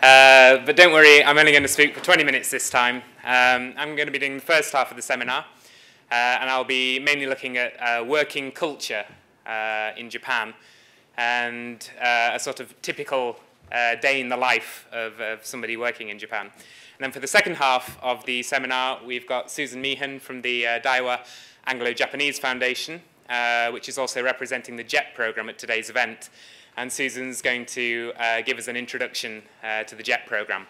But don't worry, I'm only going to speak for 20 minutes this time. I'm going to be doing the first half of the seminar, and I'll be mainly looking at working culture in Japan and a sort of typical day in the life of somebody working in Japan. And then for the second half of the seminar, we've got Susan Meehan from the Daiwa Anglo-Japanese Foundation, which is also representing the JET program at today's event. And Susan's going to give us an introduction to the JET program.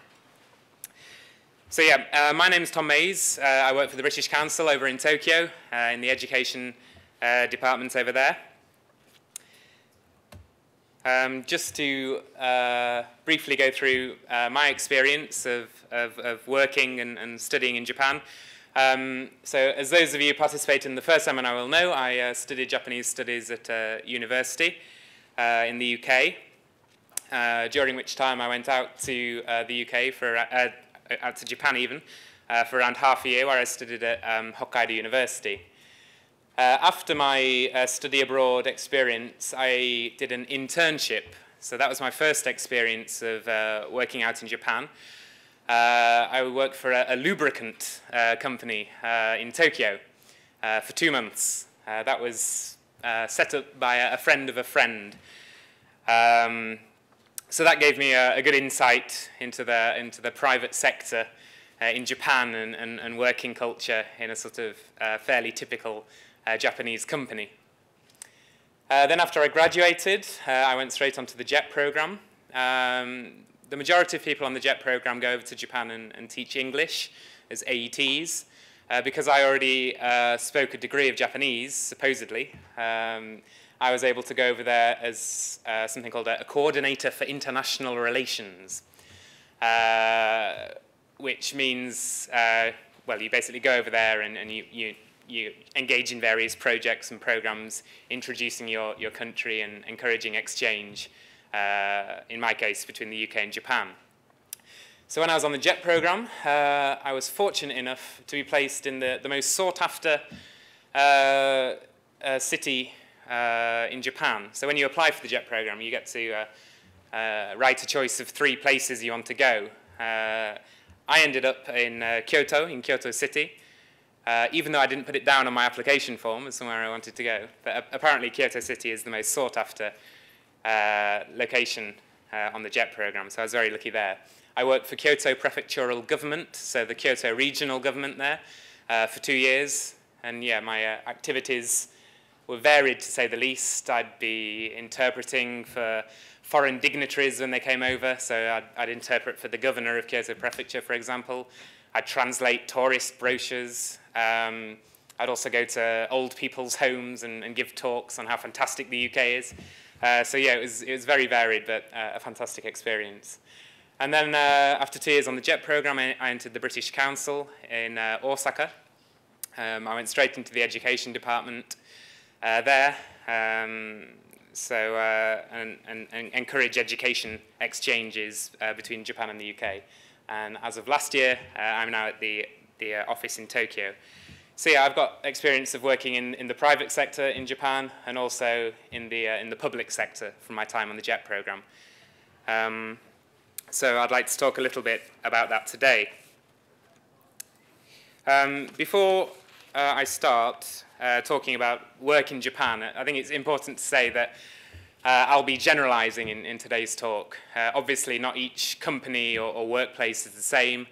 So yeah, my name is Tom Mays. I work for the British Council over in Tokyo in the education department over there. Just to briefly go through my experience of working and studying in Japan. So as those of you who participated in the first seminar will know, I studied Japanese studies at university in the UK, during which time I went out to the UK, out to Japan even, for around half a year, where I studied at Hokkaido University. After my study abroad experience, I did an internship. So that was my first experience of working out in Japan. I worked for a lubricant company in Tokyo for 2 months. That was set up by a friend of a friend. So that gave me a good insight into the private sector in Japan and working culture in a sort of fairly typical Japanese company. Then after I graduated, I went straight onto the JET program. The majority of people on the JET program go over to Japan and teach English as AETs. Because I already spoke a degree of Japanese, supposedly, I was able to go over there as something called a coordinator for international relations, which means, well, you basically go over there and you engage in various projects and programs introducing your country and encouraging exchange, in my case, between the UK and Japan. So when I was on the JET program, I was fortunate enough to be placed in the most sought-after city in Japan. So when you apply for the JET program, you get to write a choice of 3 places you want to go. I ended up in Kyoto City, even though I didn't put it down on my application form as somewhere I wanted to go. But apparently Kyoto City is the most sought-after location on the JET program, so I was very lucky there. I worked for Kyoto Prefectural Government, so the Kyoto regional government there, for 2 years. And yeah, my activities were varied, to say the least. I'd be interpreting for foreign dignitaries when they came over, so I'd interpret for the governor of Kyoto Prefecture, for example. I'd translate tourist brochures. I'd also go to old people's homes and give talks on how fantastic the UK is. So yeah, it was very varied, but a fantastic experience. And then after 2 years on the JET program, I entered the British Council in Osaka. I went straight into the education department there, and encourage education exchanges between Japan and the UK. And as of last year, I'm now at the office in Tokyo. So yeah, I've got experience of working in the private sector in Japan and also in the public sector from my time on the JET program. So I'd like to talk a little bit about that today. Before I start talking about work in Japan, I think it's important to say that I'll be generalizing in today's talk. Obviously, not each company or workplace is the same.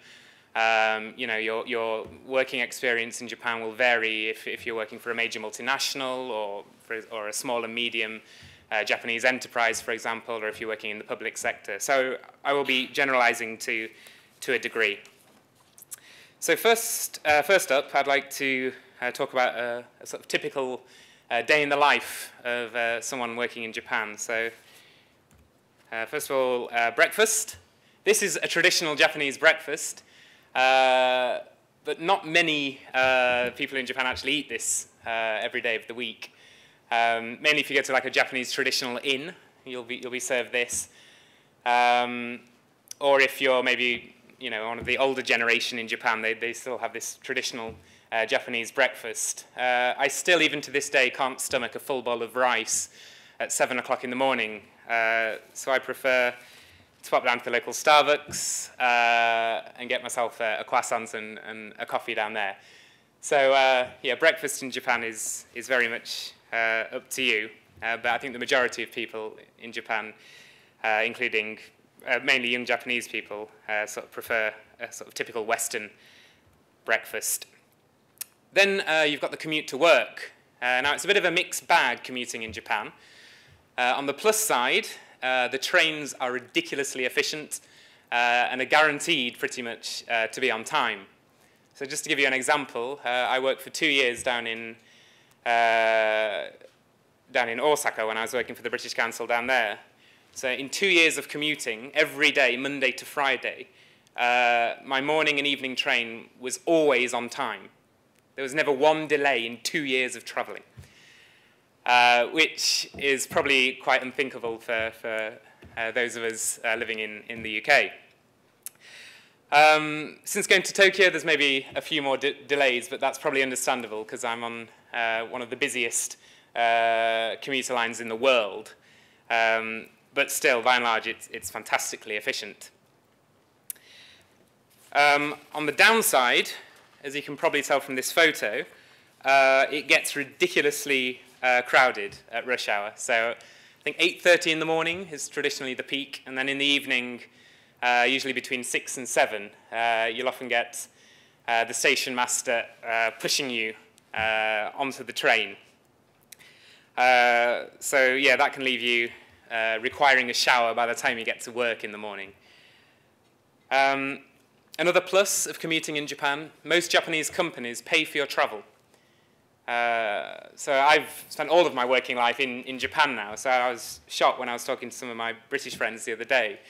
You know, your working experience in Japan will vary if you're working for a major multinational or a small and medium Japanese enterprise, for example, or if you're working in the public sector. So I will be generalizing to a degree. So first up, I'd like to talk about a sort of typical day in the life of someone working in Japan. So first of all, breakfast. This is a traditional Japanese breakfast, but not many people in Japan actually eat this every day of the week. Mainly if you go to like a Japanese traditional inn, you'll be served this. Or if you're maybe, you know, one of the older generation in Japan, they still have this traditional Japanese breakfast. I still, even to this day, can't stomach a full bowl of rice at 7 o'clock in the morning. So I prefer to pop down to the local Starbucks and get myself a croissant and a coffee down there. So yeah, breakfast in Japan is very much up to you, but I think the majority of people in Japan, including mainly young Japanese people, sort of prefer a sort of typical Western breakfast. Then you've got the commute to work. Now it's a bit of a mixed bag commuting in Japan. On the plus side, the trains are ridiculously efficient and are guaranteed pretty much to be on time. So just to give you an example, I worked for 2 years down in Osaka when I was working for the British Council down there. So in 2 years of commuting, every day, Monday to Friday, my morning and evening train was always on time. There was never one delay in 2 years of travelling, which is probably quite unthinkable for those of us living in the UK. Since going to Tokyo, there's maybe a few more delays, but that's probably understandable because I'm on one of the busiest commuter lines in the world. But still, by and large, it's fantastically efficient. On the downside, as you can probably tell from this photo, it gets ridiculously crowded at rush hour. So I think 8:30 in the morning is traditionally the peak, and then in the evening, usually between 6 and 7, you'll often get the station master pushing you onto the train. So yeah, that can leave you requiring a shower by the time you get to work in the morning. Another plus of commuting in Japan, most Japanese companies pay for your travel. So I've spent all of my working life in Japan now, so I was shocked when I was talking to some of my British friends the other day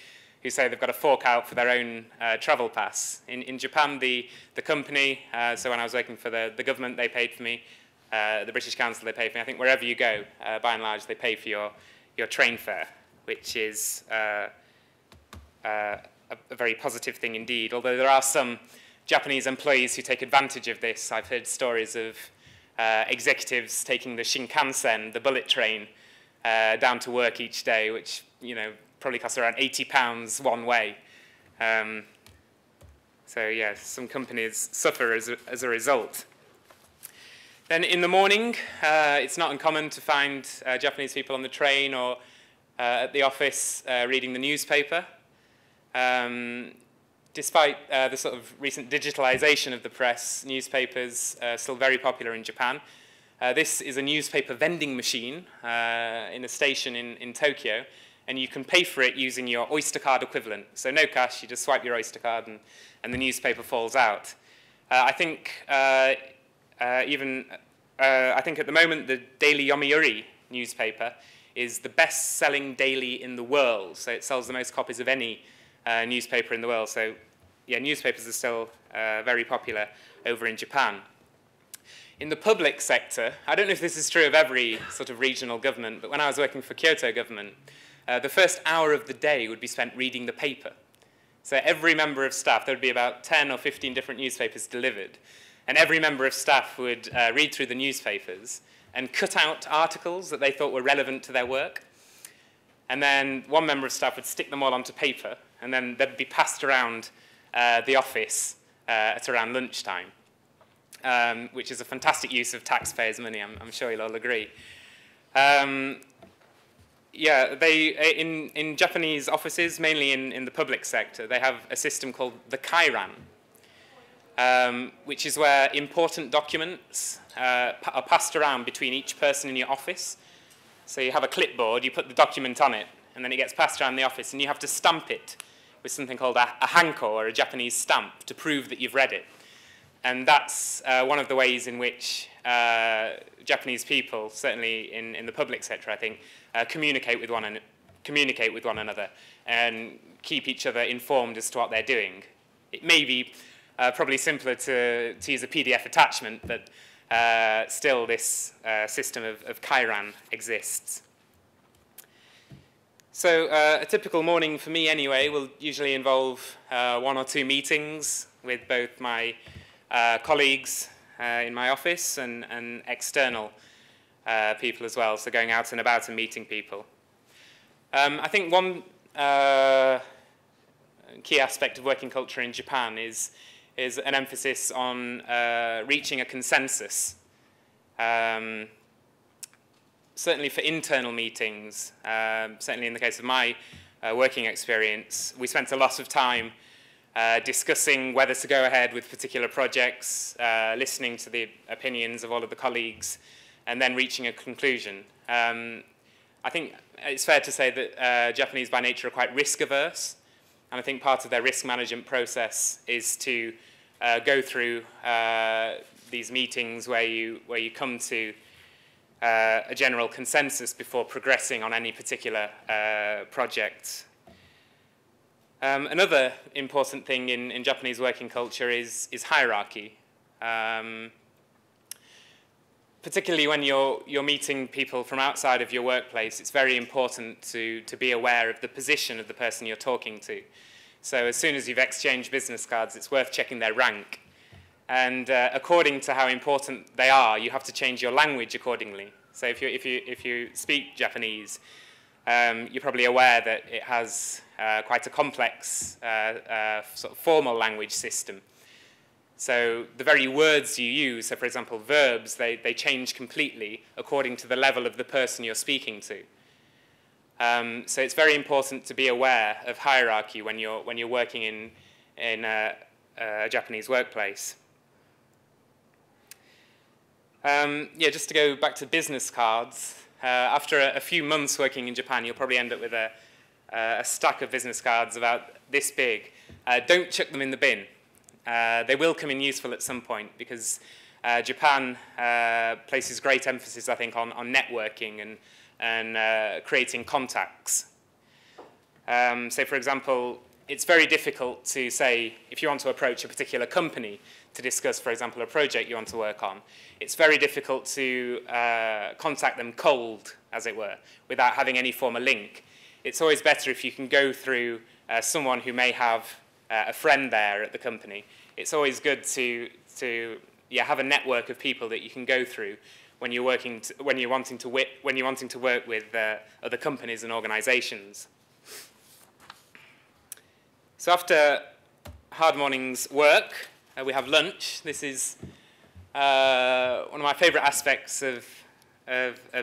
who say they've got to fork out for their own travel pass. In Japan, the company, so when I was working for the government, they paid for me. The British Council, they pay for me. I think wherever you go, by and large, they pay for your train fare, which is a very positive thing indeed, although there are some Japanese employees who take advantage of this. I've heard stories of executives taking the Shinkansen, the bullet train, down to work each day, which probably costs around £80 one way. So yeah, some companies suffer as a result. Then in the morning, it's not uncommon to find Japanese people on the train or at the office reading the newspaper. Despite the sort of recent digitalization of the press, newspapers are still very popular in Japan. This is a newspaper vending machine in a station in Tokyo, and you can pay for it using your Oyster card equivalent. So no cash, you just swipe your Oyster card and the newspaper falls out. I think I think at the moment the Daily Yomiuri newspaper is the best-selling daily in the world. So it sells the most copies of any newspaper in the world. So yeah, newspapers are still very popular over in Japan. In the public sector, I don't know if this is true of every sort of regional government, but when I was working for Kyoto government, the first hour of the day would be spent reading the paper. So every member of staff, there would be about 10 or 15 different newspapers delivered, and every member of staff would read through the newspapers and cut out articles that they thought were relevant to their work. And then one member of staff would stick them all onto paper, and then they'd be passed around the office at around lunchtime, which is a fantastic use of taxpayers' money, I'm sure you'll all agree. Yeah, in Japanese offices, mainly in the public sector, they have a system called the kairan, which is where important documents are passed around between each person in your office. So you have a clipboard, you put the document on it, and then it gets passed around the office, and you have to stamp it with something called a hanko, or a Japanese stamp, to prove that you've read it. And that's one of the ways in which Japanese people, certainly in the public sector, I think, communicate with one another and keep each other informed as to what they're doing. It may be probably simpler to use a PDF attachment, but still this system of kairan exists. So a typical morning for me anyway will usually involve 1 or 2 meetings with both my colleagues in my office and external people as well, so going out and about and meeting people. I think one key aspect of working culture in Japan is an emphasis on reaching a consensus. Certainly for internal meetings, certainly in the case of my working experience, we spent a lot of time discussing whether to go ahead with particular projects, listening to the opinions of all of the colleagues, and then reaching a conclusion. I think it's fair to say that Japanese by nature are quite risk-averse, and I think part of their risk management process is to go through these meetings where you come to a general consensus before progressing on any particular project. Another important thing in Japanese working culture is hierarchy. Particularly when you're meeting people from outside of your workplace, it's very important to be aware of the position of the person you're talking to. So as soon as you've exchanged business cards, it's worth checking their rank. And according to how important they are, you have to change your language accordingly. So if you speak Japanese, you're probably aware that it has quite a complex sort of formal language system. So the very words you use, so for example verbs, they change completely according to the level of the person you're speaking to. So it's very important to be aware of hierarchy when you're working in a Japanese workplace. Yeah, just to go back to business cards, after a few months working in Japan, you'll probably end up with a stack of business cards about this big. Don't chuck them in the bin. They will come in useful at some point because Japan places great emphasis, I think, on networking and creating contacts. So, for example, it's very difficult to say, if you want to approach a particular company to discuss, for example, a project you want to work on, it's very difficult to contact them cold, as it were, without having any formal link. It's always better if you can go through someone who may have a friend there at the company. It's always good to have a network of people that you can go through when you're wanting to work with other companies and organisations. So after hard morning's work, we have lunch. This is one of my favourite aspects of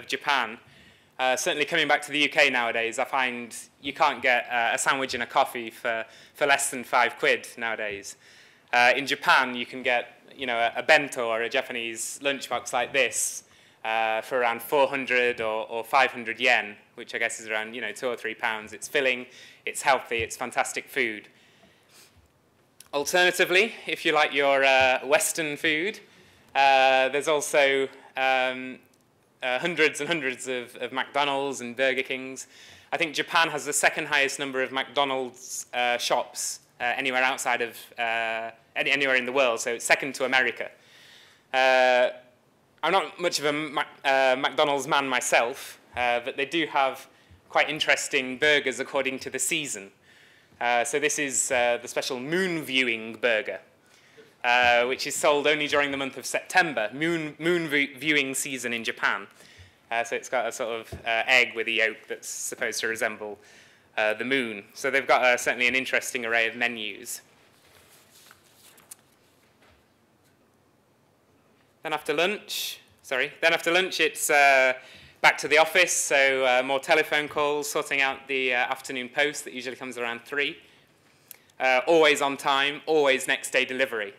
Japan. Certainly coming back to the UK nowadays, I find you can't get a sandwich and a coffee for less than £5 nowadays. In Japan, you can get a bento or a Japanese lunchbox like this for around 400 or 500 yen, which I guess is around £2 or £3. It's filling, it's healthy, it's fantastic food. Alternatively, if you like your Western food, there's also hundreds and hundreds of McDonald's and Burger Kings. I think Japan has the second highest number of McDonald's shops anywhere outside of anywhere in the world, so it's second to America. I'm not much of a McDonald's man myself, but they do have quite interesting burgers according to the season. So this is the special moon viewing burger, which is sold only during the month of September, moon viewing season in Japan. So it's got a sort of egg with a yolk that's supposed to resemble the moon. So they've got certainly an interesting array of menus. Then after lunch, it's back to the office, so more telephone calls, sorting out the afternoon post that usually comes around 3. Always on time, always next day delivery.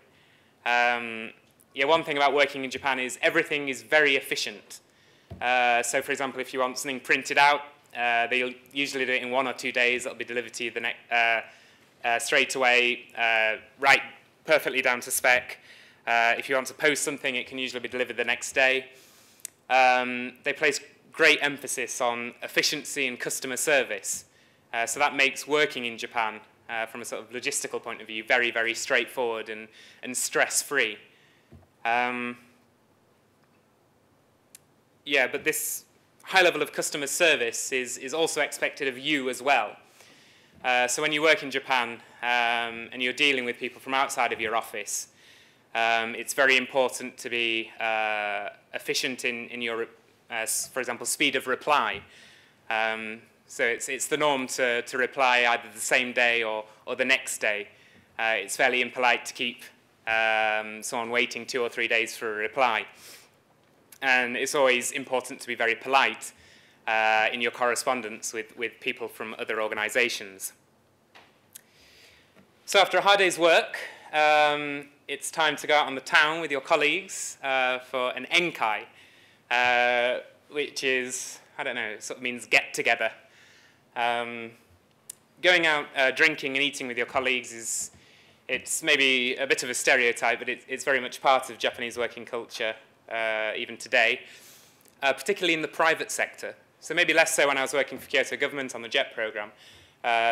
Yeah, one thing about working in Japan is everything is very efficient. So for example, if you want something printed out, they'll usually do it in 1 or 2 days. It'll be delivered to you straight away, right perfectly down to spec. If you want to post something, it can usually be delivered the next day. They place great emphasis on efficiency and customer service. So that makes working in Japan, from a sort of logistical point of view, very, very straightforward and stress-free. Yeah, but this high level of customer service is also expected of you as well. So when you work in Japan and you're dealing with people from outside of your office, it's very important to be efficient in your, for example, speed of reply. So it's the norm to reply either the same day or the next day. It's fairly impolite to keep someone waiting 2 or 3 days for a reply. And it's always important to be very polite in your correspondence with people from other organizations. So after a hard day's work, it's time to go out on the town with your colleagues for an enkai, which is, I don't know, it sort of means get together. Going out drinking and eating with your colleagues it's maybe a bit of a stereotype, but it's very much part of Japanese working culture even today, particularly in the private sector. So maybe less so when I was working for Kyoto government on the JET program.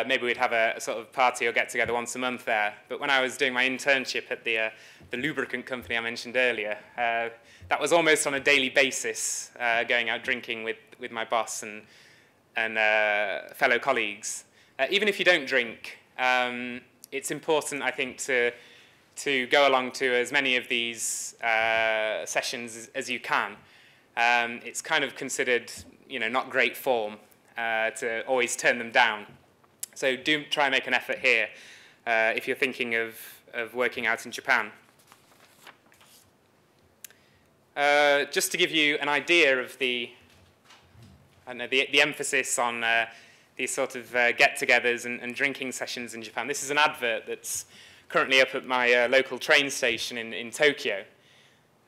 Maybe we'd have a sort of party or get together once a month there. But when I was doing my internship at the lubricant company I mentioned earlier, that was almost on a daily basis, going out drinking with my boss and fellow colleagues. Even if you don't drink, it's important, I think, to go along to as many of these sessions as you can. It's kind of considered, not great form to always turn them down. So do try and make an effort here if you're thinking of working out in Japan. Just to give you an idea of the emphasis on these sort of get-togethers and drinking sessions in Japan. This is an advert that's currently up at my local train station in Tokyo.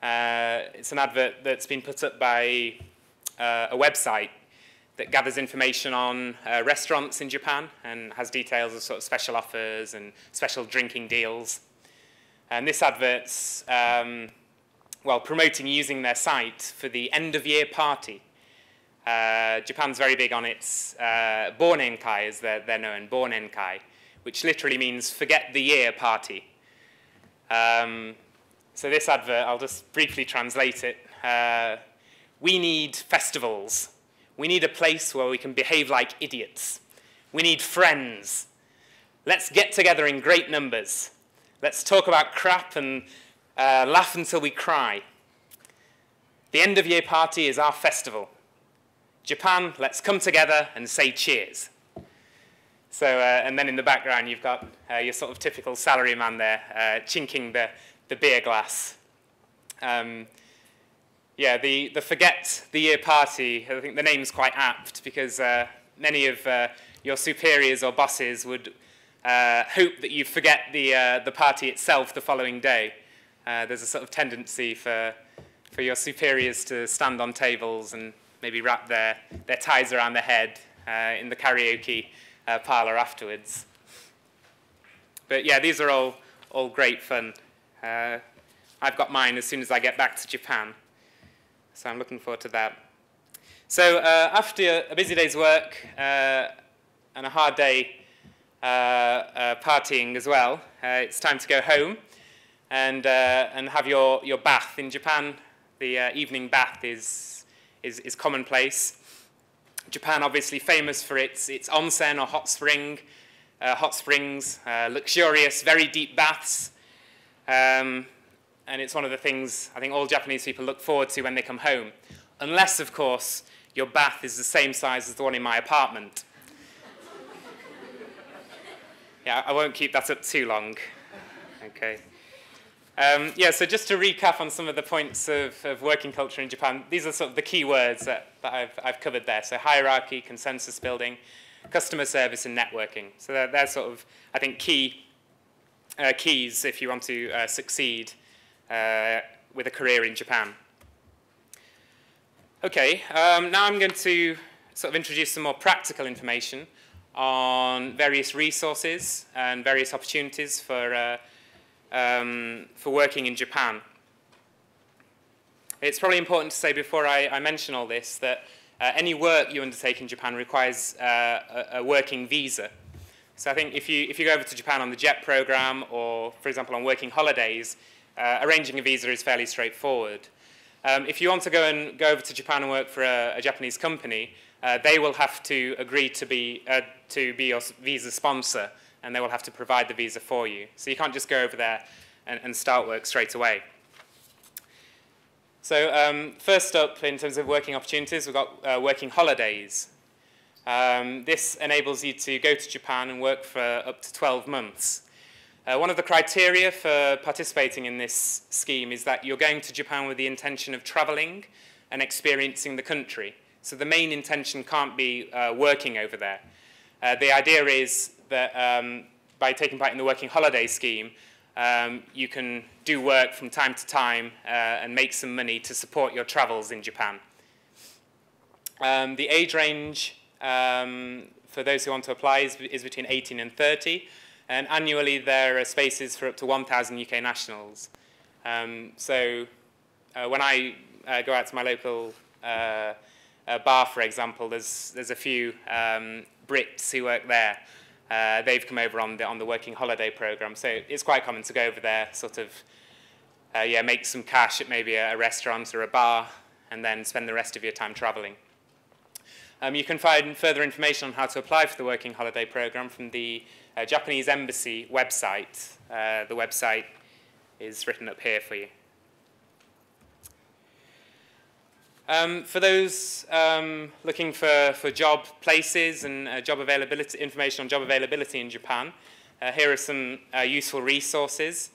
It's an advert that's been put up by a website that gathers information on restaurants in Japan and has details of sort of special offers and special drinking deals. And this advert's, promoting using their site for the end-of-year party. Japan's very big on its Bornenkai, as they're known, Bornenkai, which literally means forget the year party. So this advert, I'll just briefly translate it. We need festivals. We need a place where we can behave like idiots. We need friends. Let's get together in great numbers. Let's talk about crap and laugh until we cry. The end-of-year party is our festival. Japan, let's come together and say cheers. So, and then in the background, you've got your sort of typical salaryman there, chinking the beer glass. The Forget the Year Party, I think the name's quite apt because many of your superiors or bosses would hope that you forget the party itself the following day. There's a sort of tendency for your superiors to stand on tables and maybe wrap their ties around their head in the karaoke parlor afterwards. But yeah, these are all great fun. I've got mine as soon as I get back to Japan. So I'm looking forward to that. So after a busy day's work and a hard day partying as well, it's time to go home and have your bath. In Japan, the evening bath is commonplace. Japan, obviously famous for its onsen or hot springs, luxurious, very deep baths. And it's one of the things I think all Japanese people look forward to when they come home. Unless, of course, your bath is the same size as the one in my apartment. Yeah, I won't keep that up too long. Okay. So just to recap on some of the points of working culture in Japan, these are sort of the key words that I've covered there. So hierarchy, consensus building, customer service, and networking. So they're sort of, I think, keys if you want to succeed with a career in Japan. Okay, now I'm going to sort of introduce some more practical information on various resources and various opportunities for working in Japan. It's probably important to say before I mention all this that any work you undertake in Japan requires a working visa. So I think if you go over to Japan on the JET program or, for example, on working holidays, arranging a visa is fairly straightforward. If you want to go over to Japan and work for a Japanese company, they will have to agree to be your visa sponsor, and they will have to provide the visa for you. So you can't just go over there and start work straight away. So first up, in terms of working opportunities, we've got working holidays. This enables you to go to Japan and work for up to 12 months. One of the criteria for participating in this scheme is that you're going to Japan with the intention of traveling and experiencing the country. So the main intention can't be working over there. The idea is that by taking part in the working holiday scheme, you can do work from time to time and make some money to support your travels in Japan. The age range for those who want to apply is between 18 and 30, and annually there are spaces for up to 1,000 UK nationals. So when I go out to my local bar, for example, there's a few Brits who work there. They've come over on the working holiday program, so it's quite common to go over there, sort of, make some cash at maybe a restaurant or a bar, and then spend the rest of your time traveling. You can find further information on how to apply for the working holiday program from the Japanese Embassy website. The website is written up here for you. For those looking for job places and job availability, information on job availability in Japan, here are some useful resources.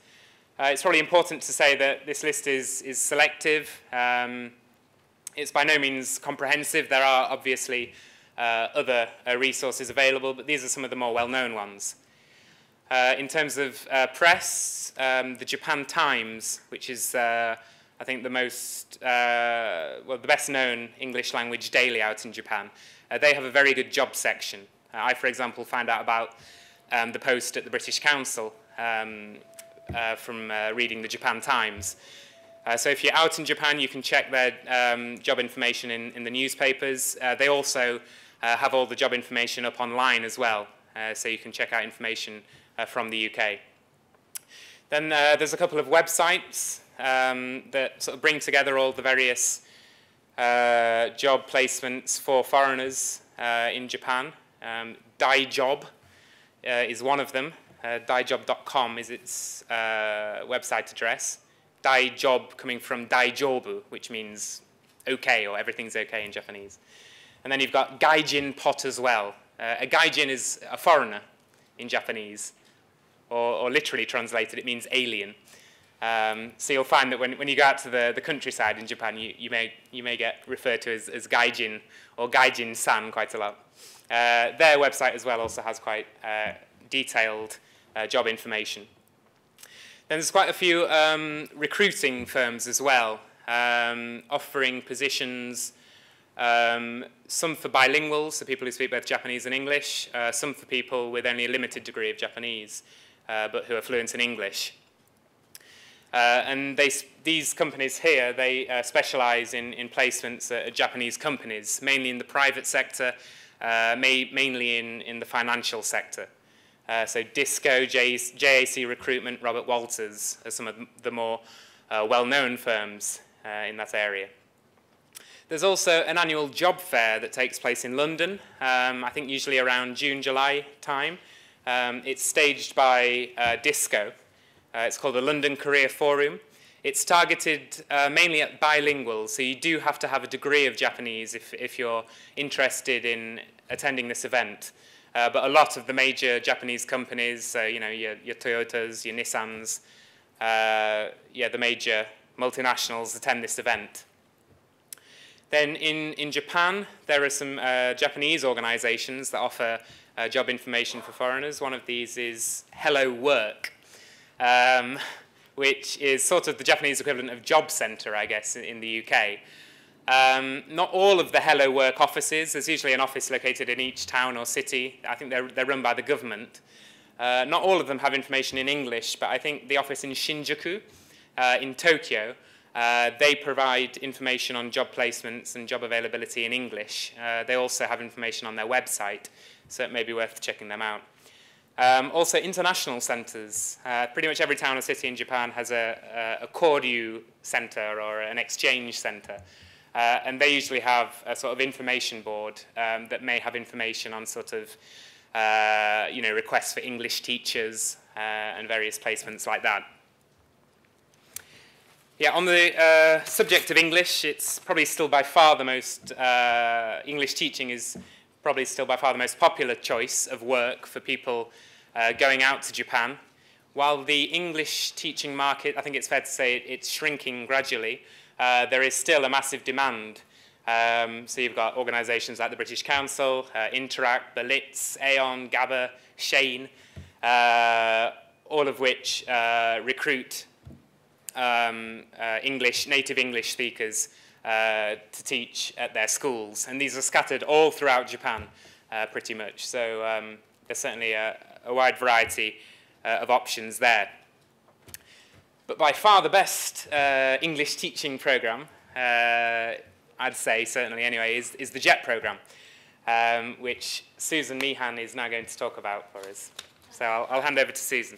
It's probably important to say that this list is selective. It's by no means comprehensive. There are obviously other resources available, but these are some of the more well-known ones. In terms of press, the Japan Times, which is I think the most, the best-known English-language daily out in Japan, they have a very good job section. I, for example, found out about the post at the British Council from reading the Japan Times. So if you're out in Japan, you can check their job information in the newspapers. They also have all the job information up online as well, so you can check out information from the UK. Then there's a couple of websites that sort of bring together all the various job placements for foreigners in Japan. Daijob is one of them. Daijob.com is its website address. Daijob coming from Daijobu, which means okay, or everything's okay in Japanese. And then you've got Gaijin Pot as well. A Gaijin is a foreigner in Japanese, or literally translated, it means alien. So you'll find that when you go out to the countryside in Japan, you may get referred to as Gaijin or Gaijin-san quite a lot. Their website as well also has quite detailed job information. Then there's quite a few recruiting firms as well, offering positions, some for bilinguals, so people who speak both Japanese and English, some for people with only a limited degree of Japanese, but who are fluent in English. And these companies here, they specialize in placements at Japanese companies, mainly in the private sector, mainly in the financial sector. So Disco, JAC Recruitment, Robert Walters are some of the more well-known firms in that area. There's also an annual job fair that takes place in London, I think usually around June, July time. It's staged by Disco. It's called the London Career Forum. It's targeted mainly at bilinguals, so you do have to have a degree of Japanese if you're interested in attending this event. But a lot of the major Japanese companies, you know, your Toyotas, your Nissans, the major multinationals attend this event. Then in Japan, there are some Japanese organizations that offer job information for foreigners. One of these is Hello Work, which is sort of the Japanese equivalent of Job Centre, I guess, in the UK. Not all of the Hello Work offices, there's usually an office located in each town or city. I think they're run by the government. Not all of them have information in English, but I think the office in Shinjuku, in Tokyo, they provide information on job placements and job availability in English. They also have information on their website, so it may be worth checking them out. Also, international centres. Pretty much every town or city in Japan has a Koryu centre or an exchange centre. And they usually have a sort of information board that may have information on sort of, requests for English teachers and various placements like that. Yeah, on the subject of English, it's probably still by far the most, English teaching is probably still by far the most popular choice of work for people going out to Japan. While the English teaching market, I think it's fair to say it's shrinking gradually, there is still a massive demand. So you've got organisations like the British Council, Interact, Berlitz, Aon, GABA, Shane, all of which recruit native English speakers to teach at their schools. And these are scattered all throughout Japan, pretty much. So there's certainly a wide variety of options there. But by far the best English teaching programme, I'd say, certainly anyway, is the JET programme, which Susan Meehan is now going to talk about for us. So I'll hand over to Susan.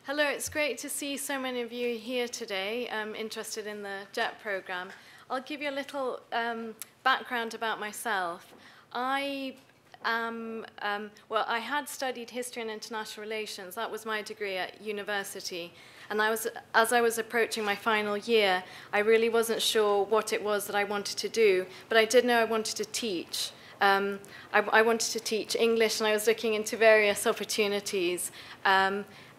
Hello, it's great to see so many of you here today interested in the JET program. I'll give you a little background about myself. I had studied history and international relations. That was my degree at university. And as I was approaching my final year, I really wasn't sure what it was that I wanted to do, but I did know I wanted to teach. I wanted to teach English, and I was looking into various opportunities.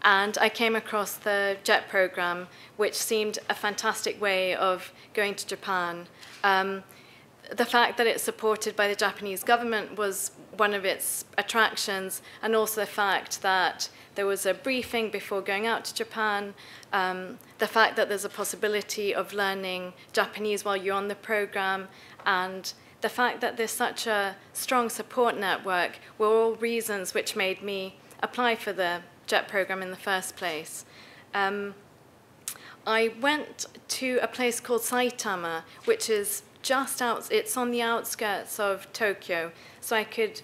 And I came across the JET program, which seemed a fantastic way of going to Japan. The fact that it's supported by the Japanese government was one of its attractions, and also the fact that there was a briefing before going out to Japan, the fact that there's a possibility of learning Japanese while you're on the program, and the fact that there's such a strong support network were all reasons which made me apply for the JET program in the first place. I went to a place called Saitama, which is just out, it's on the outskirts of Tokyo, so I could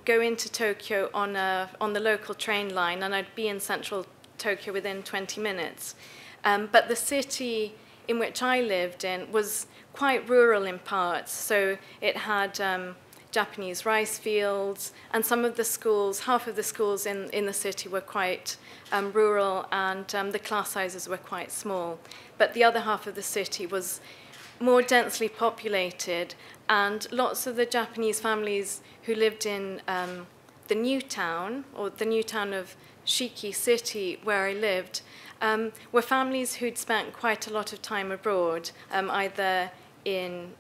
go into Tokyo on the local train line, and I'd be in central Tokyo within 20 minutes. But the city in which I lived in was quite rural in parts, so it had Japanese rice fields, and some of the schools, half of the schools in the city were quite rural, and the class sizes were quite small. But the other half of the city was more densely populated, and lots of the Japanese families who lived in the new town, or the new town of Shiki City, where I lived, were families who'd spent quite a lot of time abroad, either in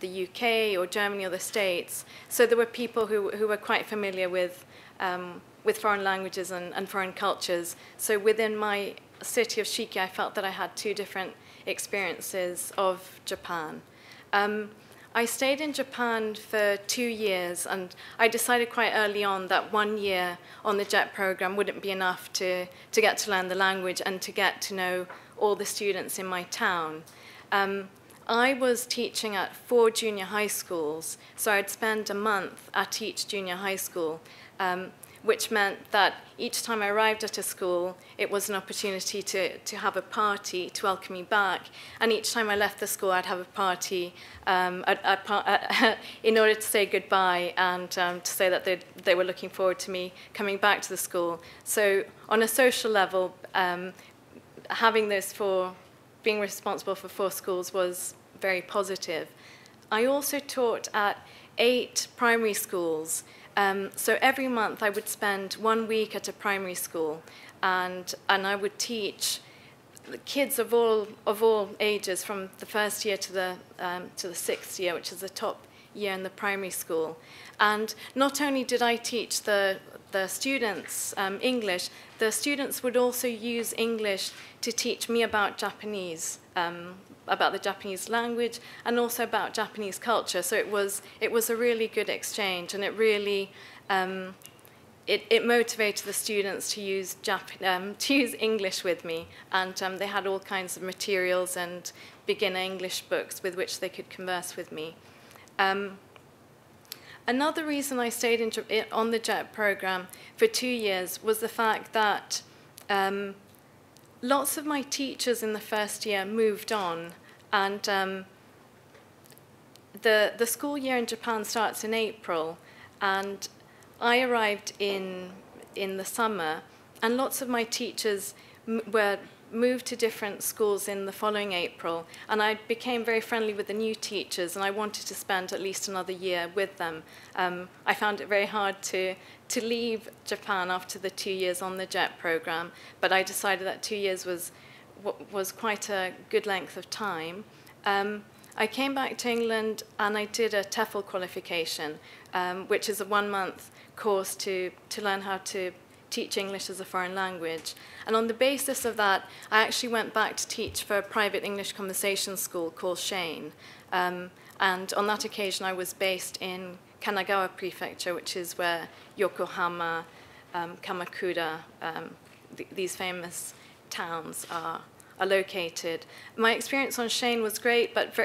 the UK or Germany or the States. So there were people who were quite familiar with foreign languages and foreign cultures. So within my city of Shiki, I felt that I had two different experiences of Japan. I stayed in Japan for 2 years, and I decided quite early on that 1 year on the JET program wouldn't be enough to get to learn the language and to get to know all the students in my town. I was teaching at 4 junior high schools, so I'd spend a month at each junior high school, which meant that each time I arrived at a school, it was an opportunity to have a party to welcome me back, and each time I left the school, I'd have a party in order to say goodbye and to say that they were looking forward to me coming back to the school. So on a social level, having those being responsible for 4 schools was very positive. I also taught at 8 primary schools. So every month I would spend 1 week at a primary school, and I would teach kids of all ages, from the first year to the 6th year, which is the top year in the primary school. And not only did I teach the students English, the students would also use English to teach me about Japanese, about the Japanese language, and also about Japanese culture. So it was a really good exchange, and it really it motivated the students to use English with me, and they had all kinds of materials and beginner English books with which they could converse with me. Another reason I stayed on the JET program for 2 years was the fact that lots of my teachers in the first year moved on, and the school year in Japan starts in April, and I arrived in the summer, and lots of my teachers were moved to different schools in the following April, and I became very friendly with the new teachers, and I wanted to spend at least another year with them. I found it very hard to leave Japan after the 2 years on the JET program, but I decided that 2 years was quite a good length of time. I came back to England and I did a TEFL qualification, which is a 1-month course to learn how to teach English as a foreign language. And on the basis of that, I actually went back to teach for a private English conversation school called Shane. And on that occasion, I was based in Kanagawa Prefecture, which is where Yokohama, Kamakura, these famous towns are located. My experience on Shane was great, but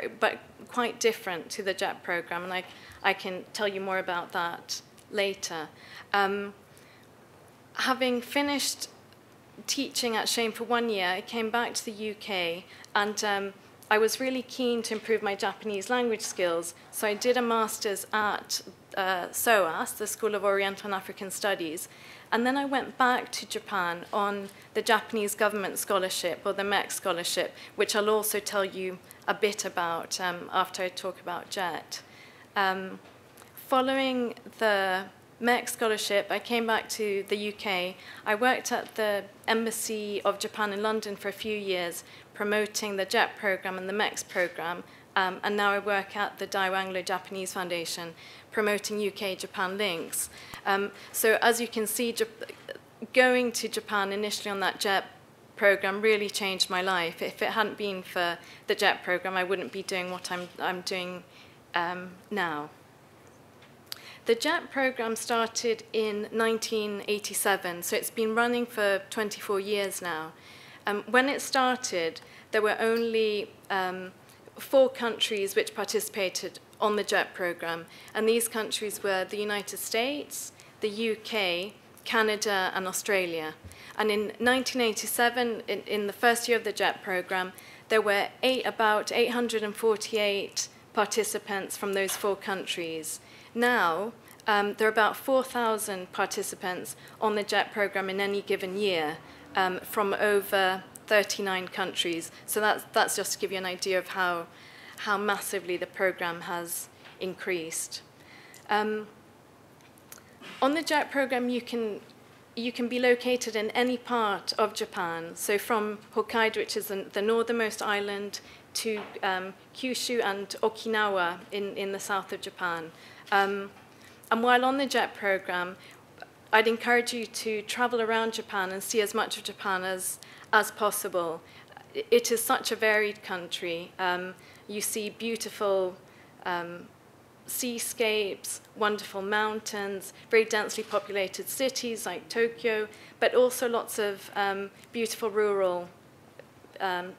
quite different to the JET program, and I can tell you more about that later. Having finished teaching at Shane for 1 year, I came back to the UK, and I was really keen to improve my Japanese language skills, so I did a master's at SOAS, the School of Oriental and African Studies, and then I went back to Japan on the Japanese Government Scholarship, or the MEC Scholarship, which I'll also tell you a bit about after I talk about JET. Following the MEC Scholarship, I came back to the UK. I worked at the Embassy of Japan in London for a few years, promoting the JET program and the MEX program, and now I work at the Daiwa Anglo-Japanese Foundation, promoting UK-Japan links. So as you can see, going to Japan initially on that JET program really changed my life. If it hadn't been for the JET program, I wouldn't be doing what I'm doing now. The JET program started in 1987, so it's been running for 24 years now. When it started, there were only 4 countries which participated on the JET program, and these countries were the United States, the UK, Canada, and Australia. And in 1987, in the first year of the JET program, there were about 848 participants from those 4 countries. Now, there are about 4,000 participants on the JET program in any given year from over 39 countries. So that's just to give you an idea of how massively the program has increased. On the JET program, you can be located in any part of Japan. So from Hokkaido, which is the northernmost island, to Kyushu and Okinawa in the south of Japan. And while on the JET program, I'd encourage you to travel around Japan and see as much of Japan as possible. It is such a varied country. You see beautiful seascapes, wonderful mountains, very densely populated cities like Tokyo, but also lots of beautiful rural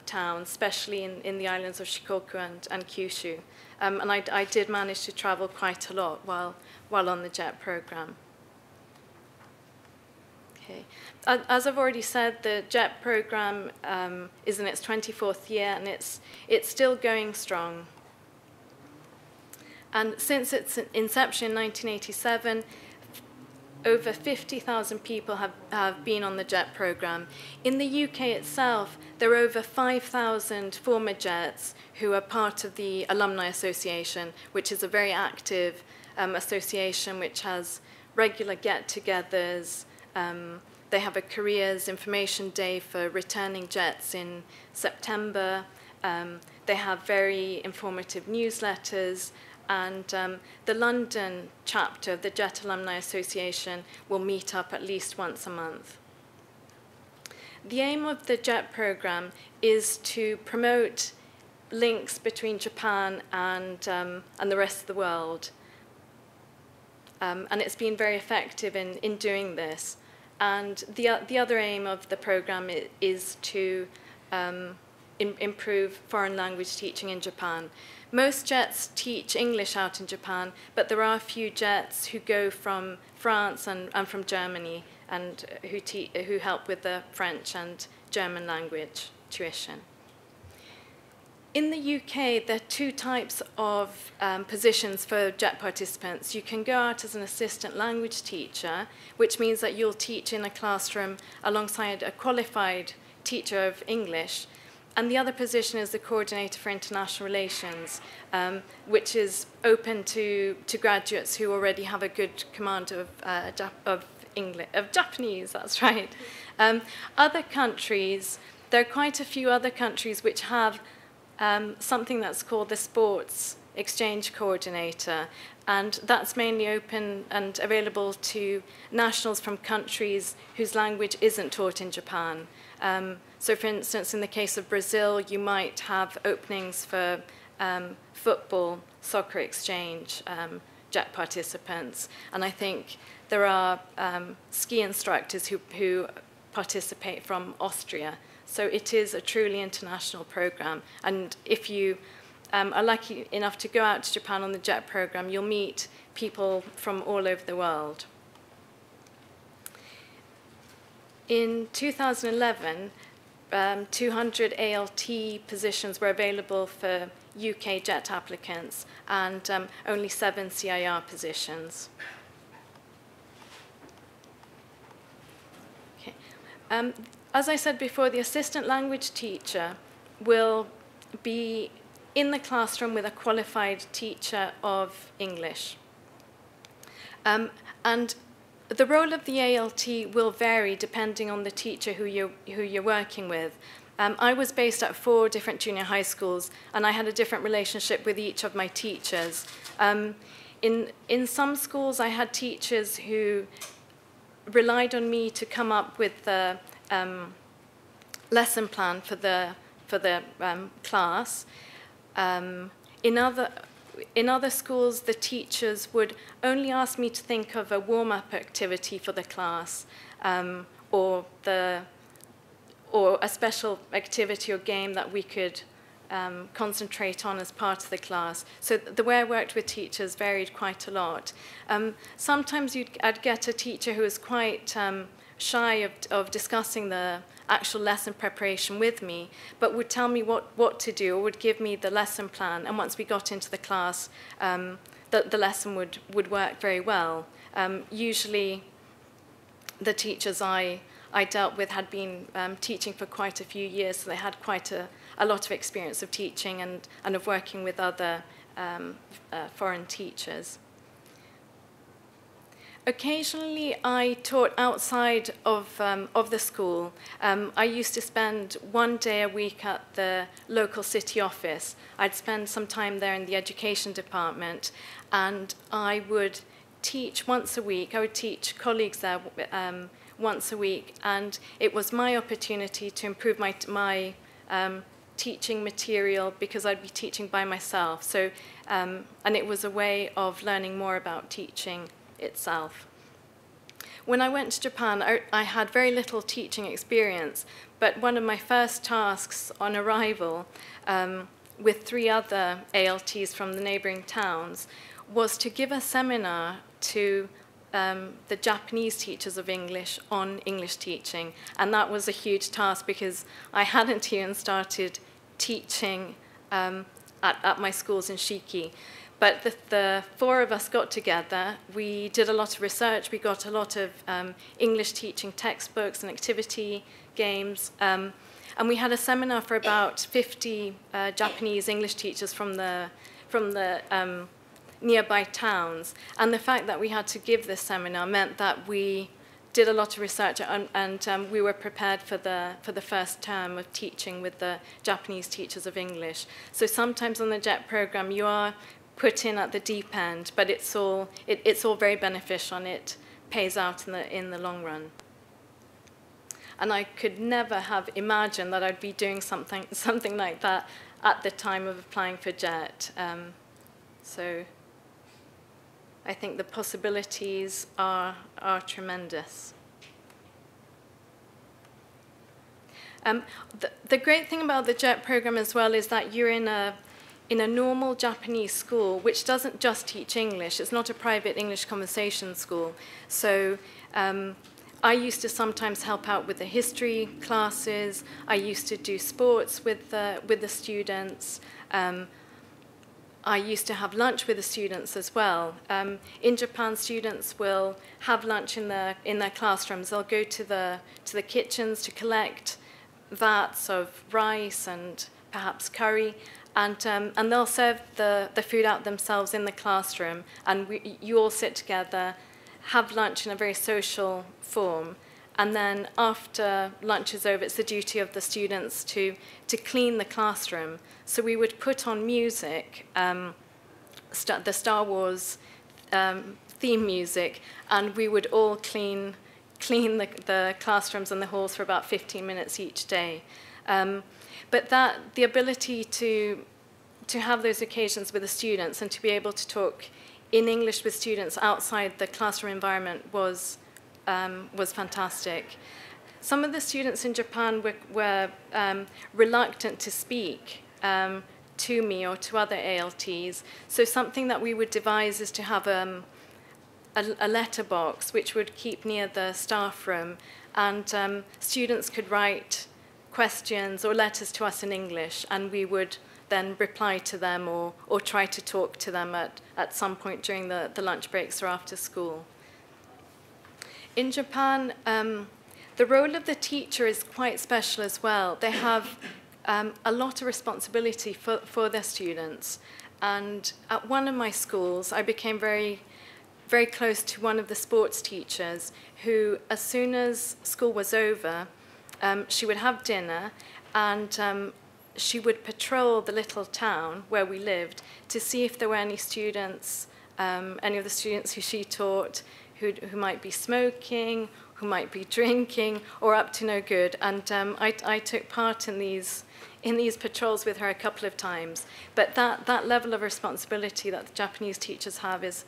towns, especially in the islands of Shikoku and Kyushu. And I did manage to travel quite a lot while on the JET program. Okay. As I've already said, the JET program is in its 24th year, and it's still going strong. And since its inception in 1987, over 50,000 people have been on the JET program. In the UK itself, there are over 5,000 former JETs who are part of the Alumni Association, which is a very active association which has regular get-togethers. They have a careers information day for returning JETs in September. They have very informative newsletters. And the London chapter of the JET Alumni Association will meet up at least once a month. The aim of the JET program is to promote links between Japan and the rest of the world. And it's been very effective in doing this. And the other aim of the program is to improve foreign language teaching in Japan. Most JETs teach English out in Japan, but there are a few JETs who go from France and from Germany and who help with the French and German language tuition. In the UK, there are two types of positions for JET participants. You can go out as an assistant language teacher, which means that you'll teach in a classroom alongside a qualified teacher of English. And the other position is the coordinator for international relations, which is open to graduates who already have a good command of Japanese, that's right. Other countries, there are quite a few other countries which have something that's called the Sports Exchange Coordinator, and that's mainly open and available to nationals from countries whose language isn't taught in Japan. So for instance, in the case of Brazil, you might have openings for football, soccer exchange, JET participants, and I think there are ski instructors who participate from Austria. So it is a truly international program. And if you are lucky enough to go out to Japan on the JET program, you'll meet people from all over the world. In 2011, 200 ALT positions were available for UK JET applicants and only 7 CIR positions. Okay. As I said before, the assistant language teacher will be in the classroom with a qualified teacher of English. And the role of the ALT will vary depending on the teacher who you're working with. I was based at 4 different junior high schools, and I had a different relationship with each of my teachers. In some schools, I had teachers who relied on me to come up with the lesson plan for the class. In other schools, the teachers would only ask me to think of a warm-up activity for the class, or a special activity or game that we could concentrate on as part of the class. So the way I worked with teachers varied quite a lot. Sometimes I'd get a teacher who was quite shy of discussing the actual lesson preparation with me, but would tell me what to do, or would give me the lesson plan. And once we got into the class, the lesson would work very well. Usually, the teachers I dealt with had been teaching for quite a few years, so they had quite a lot of experience of teaching and of working with other foreign teachers. Occasionally, I taught outside of the school. I used to spend 1 day a week at the local city office. I'd spend some time there in the education department, and I would teach once a week. I would teach colleagues there once a week, and it was my opportunity to improve my teaching material, because I'd be teaching by myself. So, and it was a way of learning more about teaching itself. When I went to Japan, I had very little teaching experience, but one of my first tasks on arrival with 3 other ALTs from the neighboring towns was to give a seminar to the Japanese teachers of English on English teaching. And that was a huge task, because I hadn't even started teaching at my schools in Shiki. But the 4 of us got together, we did a lot of research, we got a lot of English teaching textbooks and activity games, and we had a seminar for about 50 Japanese English teachers from the nearby towns. And the fact that we had to give this seminar meant that we did a lot of research, and we were prepared for the first term of teaching with the Japanese teachers of English. So sometimes on the JET program, you are put in at the deep end, but it's all very beneficial, and it pays out in the long run. And I could never have imagined that I'd be doing something like that at the time of applying for JET. So I think the possibilities are tremendous. The great thing about the JET program as well is that you're in a normal Japanese school, which doesn't just teach English. It's not a private English conversation school. So I used to sometimes help out with the history classes. I used to do sports with the students. I used to have lunch with the students as well. In Japan, students will have lunch in their classrooms. They'll go to the kitchens to collect vats of rice and perhaps curry, and they'll serve the food out themselves in the classroom. And you all sit together, have lunch in a very social form, and then after lunch is over, it's the duty of the students to clean the classroom. So we would put on music, the Star Wars theme music, and we would all clean the classrooms and the halls for about 15 minutes each day. But the ability to have those occasions with the students and to be able to talk in English with students outside the classroom environment was fantastic. Some of the students in Japan were reluctant to speak to me or to other ALTs. So something that we would devise is to have a letterbox which would keep near the staff room, and students could write questions or letters to us in English, and we would then reply to them or try to talk to them at some point during the lunch breaks or after school. In Japan, the role of the teacher is quite special as well. They have a lot of responsibility for their students. And at one of my schools, I became very, very close to one of the sports teachers who, as soon as school was over, she would have dinner, and she would patrol the little town where we lived to see if there were any students, any of the students who she taught, who might be smoking, who might be drinking, or up to no good. And I took part in these patrols with her a couple of times. But that level of responsibility that the Japanese teachers have is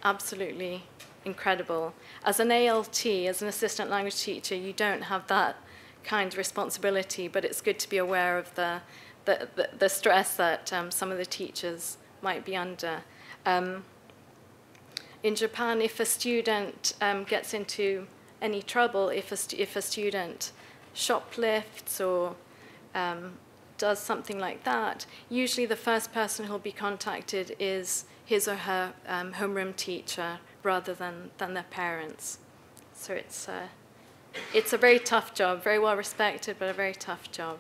absolutely incredible. As an ALT, as an assistant language teacher, you don't have that kind of responsibility, but it's good to be aware of the stress that some of the teachers might be under. In Japan, if a student gets into any trouble, if a student shoplifts or does something like that, usually the first person who'll be contacted is his or her homeroom teacher rather than their parents. So it's a very tough job, very well respected, but a very tough job.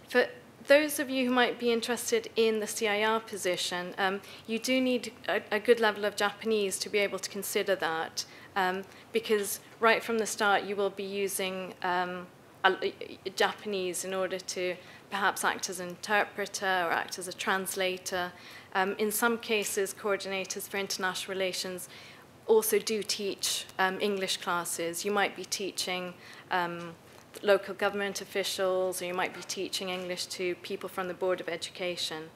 For those of you who might be interested in the CIR position, you do need a good level of Japanese to be able to consider that, because right from the start you will be using Japanese in order to perhaps act as an interpreter or act as a translator. In some cases, coordinators for international relations also do teach English classes. You might be teaching local government officials, or you might be teaching English to people from the Board of Education.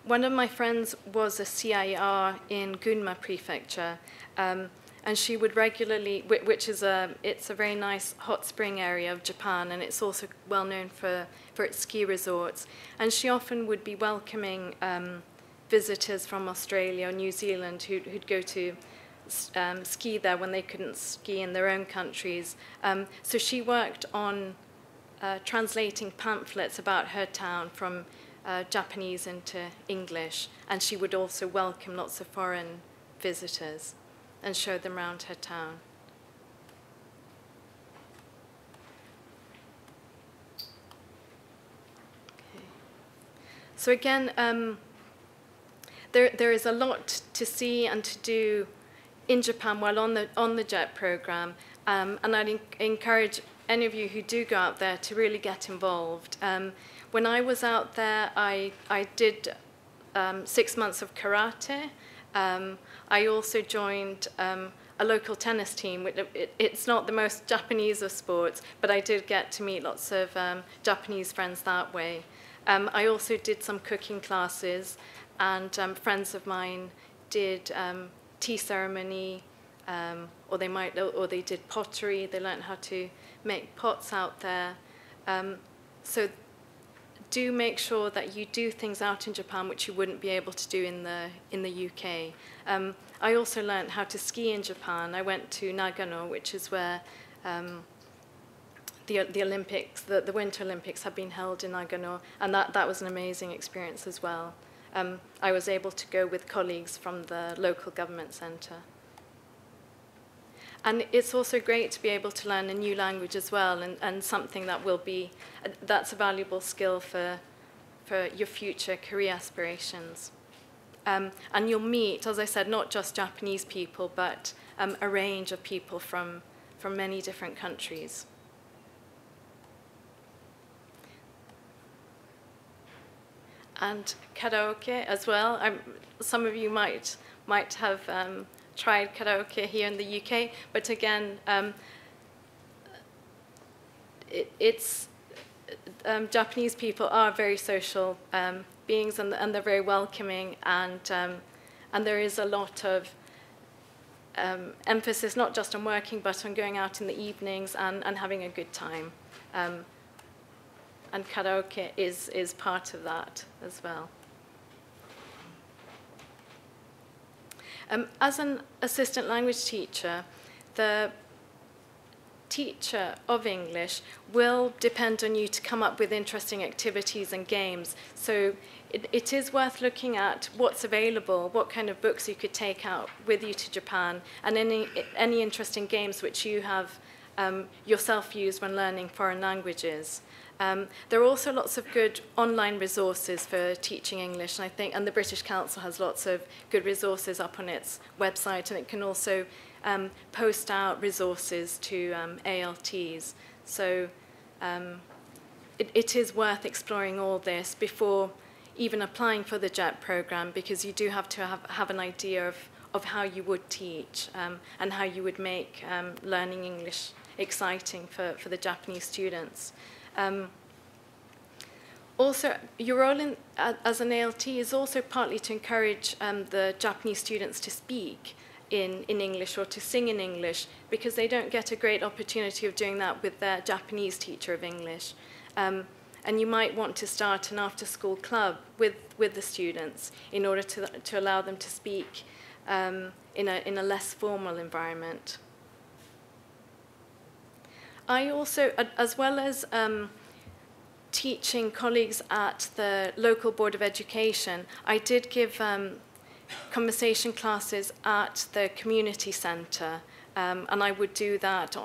One of my friends was a CIR in Gunma Prefecture, and she would regularly, it's a very nice hot spring area of Japan, and it's also well known for its ski resorts. And she often would be welcoming visitors from Australia or New Zealand who'd go to ski there when they couldn't ski in their own countries. So she worked on translating pamphlets about her town from Japanese into English, and she would also welcome lots of foreign visitors and show them around her town. Okay. So again, there is a lot to see and to do in Japan while on the JET program, and I'd encourage any of you who do go out there to really get involved. When I was out there, I did 6 months of karate. I also joined a local tennis team. It's not the most Japanese of sports, but I did get to meet lots of Japanese friends that way. I also did some cooking classes, and friends of mine did tea ceremony, or they did pottery. They learned how to make pots out there. So do make sure that you do things out in Japan which you wouldn't be able to do in the UK. I also learned how to ski in Japan. I went to Nagano, which is where the Olympics, the Winter Olympics have been held in Nagano, and that was an amazing experience as well. I was able to go with colleagues from the local government centre. And it's also great to be able to learn a new language as well, and something that will be, that's a valuable skill for your future career aspirations. And you'll meet, as I said, not just Japanese people, but a range of people from many different countries. And karaoke as well. Some of you might have tried karaoke here in the UK, but again, Japanese people are very social beings, and they're very welcoming, and there is a lot of emphasis not just on working, but on going out in the evenings and having a good time. And karaoke is part of that as well. As an assistant language teacher, the teacher of English will depend on you to come up with interesting activities and games. So it is worth looking at what's available, what kind of books you could take out with you to Japan, and any interesting games which you have yourself used when learning foreign languages. There are also lots of good online resources for teaching English, and the British Council has lots of good resources up on its website, and it can also post out resources to ALTs. So it is worth exploring all this before even applying for the JET program, because you do have to have an idea of how you would teach and how you would make learning English exciting for the Japanese students. Also, your role as an ALT is also partly to encourage the Japanese students to speak in English or to sing in English, because they don't get a great opportunity of doing that with their Japanese teacher of English. And you might want to start an after-school club with the students in order to allow them to speak in a less formal environment. I also, as well as teaching colleagues at the local Board of Education, I did give conversation classes at the community centre, and I would do that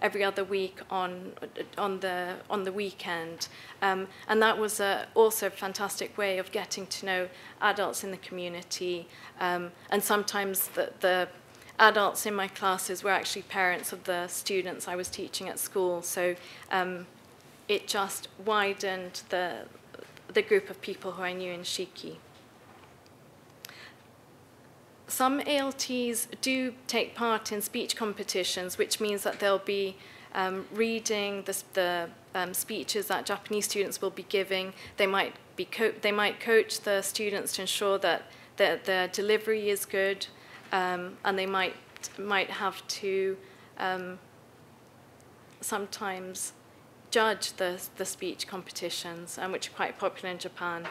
every other week on the weekend, and that was also a fantastic way of getting to know adults in the community, and sometimes the adults in my classes were actually parents of the students I was teaching at school, so it just widened the group of people who I knew in Shiki. Some ALTs do take part in speech competitions, which means that they'll be reading the speeches that Japanese students will be giving. They might coach the students to ensure that their delivery is good, and they might have to sometimes judge the speech competitions, which are quite popular in Japan.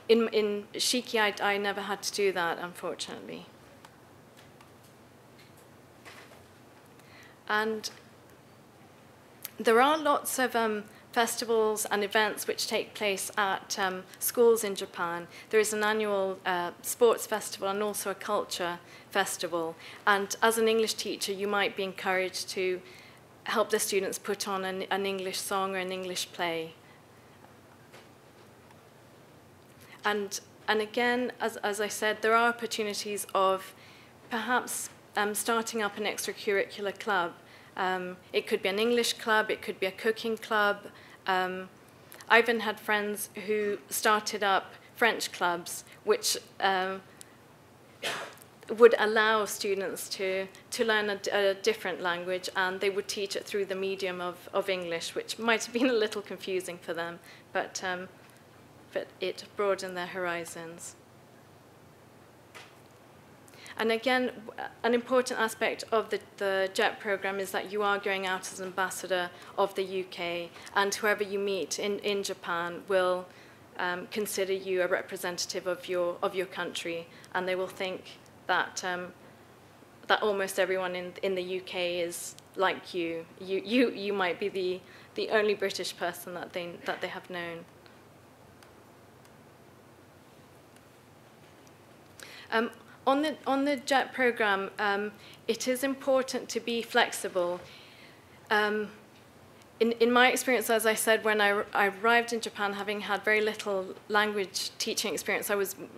In Shiki, I never had to do that, unfortunately. And there are lots of festivals and events which take place at schools in Japan. There is an annual sports festival and also a culture festival. And as an English teacher, you might be encouraged to help the students put on an English song or an English play. And again, as I said, there are opportunities of perhaps starting up an extracurricular club. It could be an English club, it could be a cooking club. I even had friends who started up French clubs, which would allow students to learn a different language, and they would teach it through the medium of English, which might have been a little confusing for them, but it broadened their horizons. And again, an important aspect of the JET program is that you are going out as ambassador of the UK, and whoever you meet in Japan will consider you a representative of your country, and they will think that that almost everyone in the UK is like you. You might be the only British person that they have known. On the JET program, it is important to be flexible. In my experience, as I said, when I arrived in Japan, having had very little language teaching experience,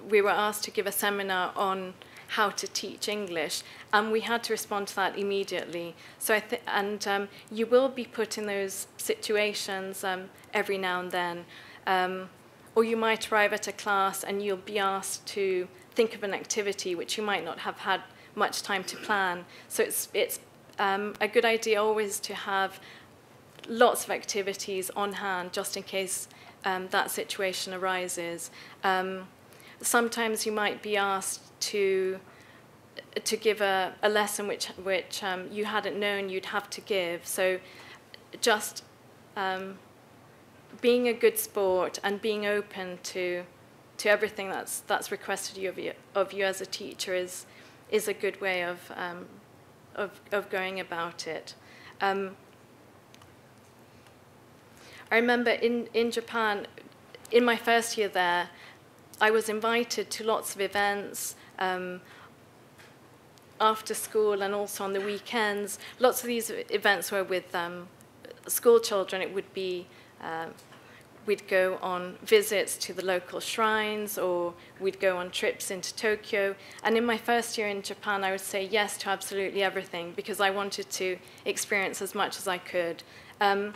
we were asked to give a seminar on how to teach English, and we had to respond to that immediately. So you will be put in those situations every now and then, or you might arrive at a class and you'll be asked to think of an activity which you might not have had much time to plan. So it's a good idea always to have lots of activities on hand just in case that situation arises. Sometimes you might be asked to give a lesson which you hadn't known you'd have to give. So just being a good sport and being open to everything that's requested of you as a teacher is a good way of going about it. I remember in Japan, in my first year there, I was invited to lots of events after school and also on the weekends. Lots of these events were with school children. It would be we'd go on visits to the local shrines, or we'd go on trips into Tokyo. And in my first year in Japan, I would say yes to absolutely everything because I wanted to experience as much as I could. And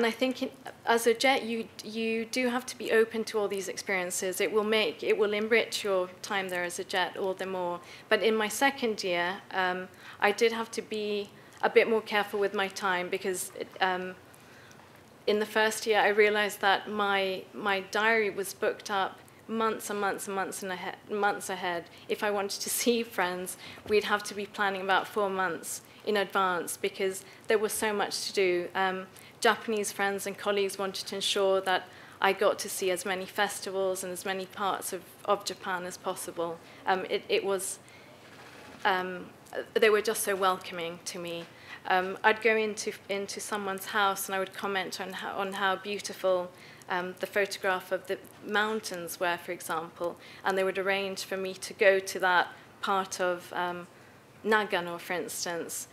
I think as a JET, you do have to be open to all these experiences. It will enrich your time there as a JET all the more. But in my second year, I did have to be a bit more careful with my time because in the first year, I realized that my diary was booked up months and months and months ahead. If I wanted to see friends, we'd have to be planning about 4 months in advance because there was so much to do. Japanese friends and colleagues wanted to ensure that I got to see as many festivals and as many parts of Japan as possible. They were just so welcoming to me. I'd go into someone's house and I would comment on how beautiful the photograph of the mountains were, for example, and they would arrange for me to go to that part of Nagano, for instance,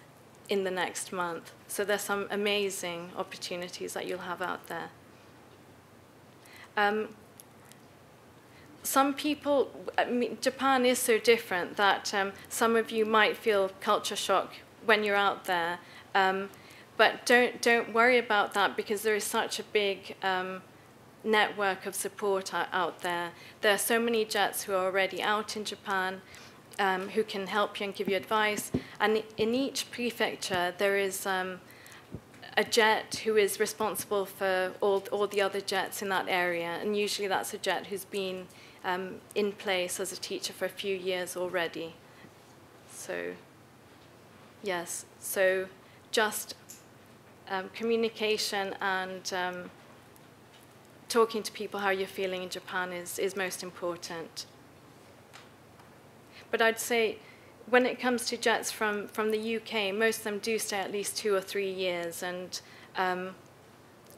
in the next month. So there's some amazing opportunities that you'll have out there. Some people, Japan is so different that some of you might feel culture shock when you're out there, but don't worry about that because there is such a big network of support out there. There are so many JETs who are already out in Japan who can help you and give you advice. And in each prefecture, there is a JET who is responsible for all the other JETs in that area. And usually that's a JET who's been in place as a teacher for a few years already. So, yes, so just communication and talking to people how you're feeling in Japan is most important. But I'd say when it comes to JETs from the UK, most of them do stay at least 2 or 3 years, and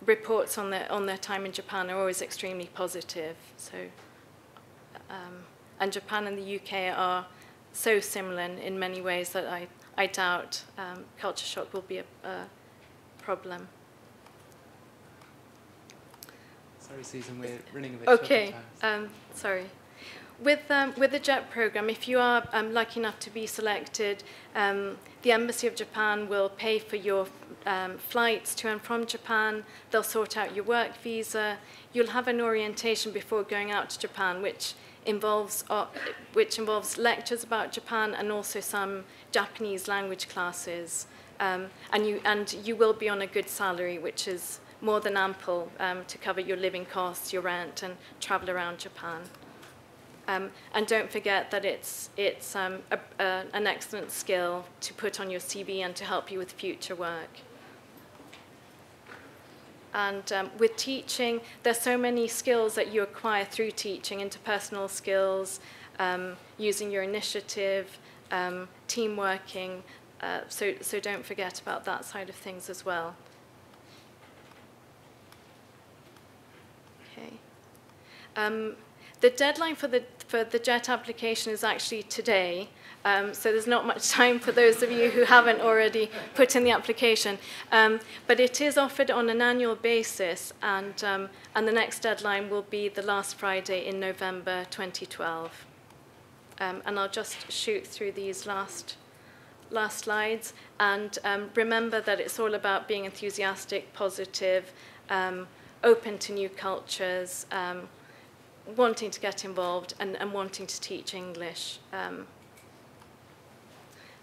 reports on their time in Japan are always extremely positive. So, and Japan and the UK are so similar in many ways that I doubt culture shock will be a problem. Sorry, Susan, we're running a bit okay, short on time. Sorry. With the JET program, if you are lucky enough to be selected, the Embassy of Japan will pay for your flights to and from Japan. They'll sort out your work visa. You'll have an orientation before going out to Japan, which involves lectures about Japan and also some Japanese language classes. And you will be on a good salary, which is more than ample to cover your living costs, your rent, and travel around Japan. And don't forget that it's an excellent skill to put on your CV and to help you with future work. And with teaching, there's so many skills that you acquire through teaching: interpersonal skills, using your initiative, team working. So don't forget about that side of things as well. Okay. The deadline for the JET application is actually today, so there's not much time for those of you who haven't already put in the application. But it is offered on an annual basis, and the next deadline will be the last Friday in November 2012. And I'll just shoot through these last slides. And remember that it's all about being enthusiastic, positive, open to new cultures, wanting to get involved and wanting to teach English.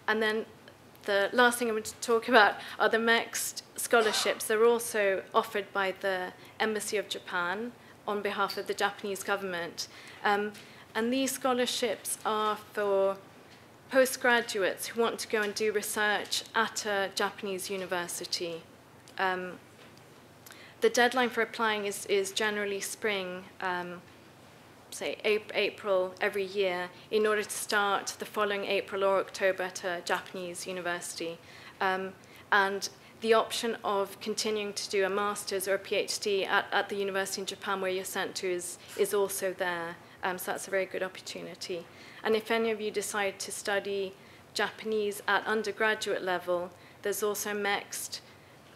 And then the last thing I'm going to talk about are the MEXT scholarships. They're also offered by the Embassy of Japan on behalf of the Japanese government. And these scholarships are for postgraduates who want to go and do research at a Japanese university. The deadline for applying is generally spring, say April every year, in order to start the following April or October at a Japanese university. And the option of continuing to do a master's or a PhD at the university in Japan where you're sent to is also there. So that's a very good opportunity. And if any of you decide to study Japanese at undergraduate level, there's also MEXT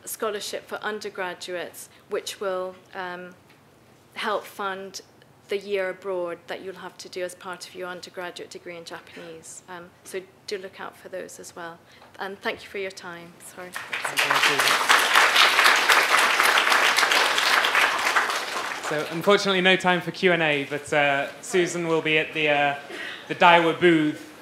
scholarship for undergraduates, which will help fund the year abroad that you'll have to do as part of your undergraduate degree in Japanese. So do look out for those as well. And thank you for your time. Sorry. So unfortunately no time for Q&A, but Susan will be at the Daiwa booth